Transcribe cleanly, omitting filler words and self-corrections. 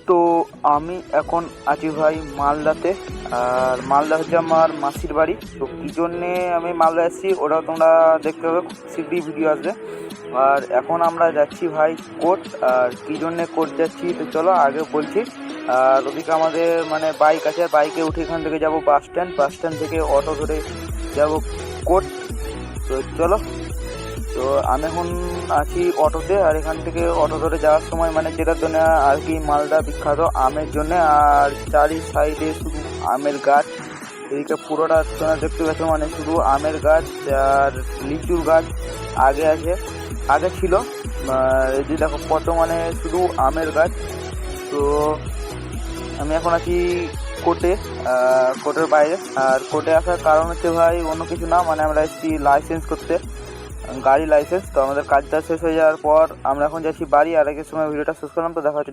তো আমি এখন আছি ভাই মালদাতে। আর মালদা হচ্ছে আমার মাসির বাড়ি। তো কী জন্যে আমি মালদা এসেছি ওটাও তোমরা দেখতে হবে, খুব শীঘ্রই ভিডিও আসবে। আর এখন আমরা যাচ্ছি ভাই কোর্ট। আর কী জন্যে কোর্ট যাচ্ছি তো চলো আগে বলছি। আর ওদিকে আমাদের মানে বাইক আছে, বাইকে উঠে এখান থেকে যাব বাস স্ট্যান্ড থেকে অটো ধরে যাব কোর্ট। তো চলো। তো আমি এখন আছি অটোতে, আর এখান থেকে অটো ধরে যাওয়ার সময় মানে যেটার জন্য আর কি মালদা বিখ্যাত আমের জন্য, আর চারি সাইডে শুধু আমের গাছ। এদিকে পুরোটা তোমরা দেখতে পাচ্ছ মানে শুধু আমের গাছ আর লিচুর গাছ আগে ছিল। এই যে দেখো কত মানে শুধু আমের গাছ। তো আমি এখন আছি কোর্টে, কোর্টের বাইরে। আর কোর্টে আসার কারণ হচ্ছে ভাই অন্য কিছু না, মানে আমরা এসেছি লাইসেন্স করতে, গাড়ি লাইসেন্স। তো আমাদের কাজটা শেষ হয়ে যাওয়ার পর আমরা এখন যাচ্ছি বাড়ি। আর আগের সময় ভিডিওটা শেষ করলাম, তো দেখা হচ্ছে।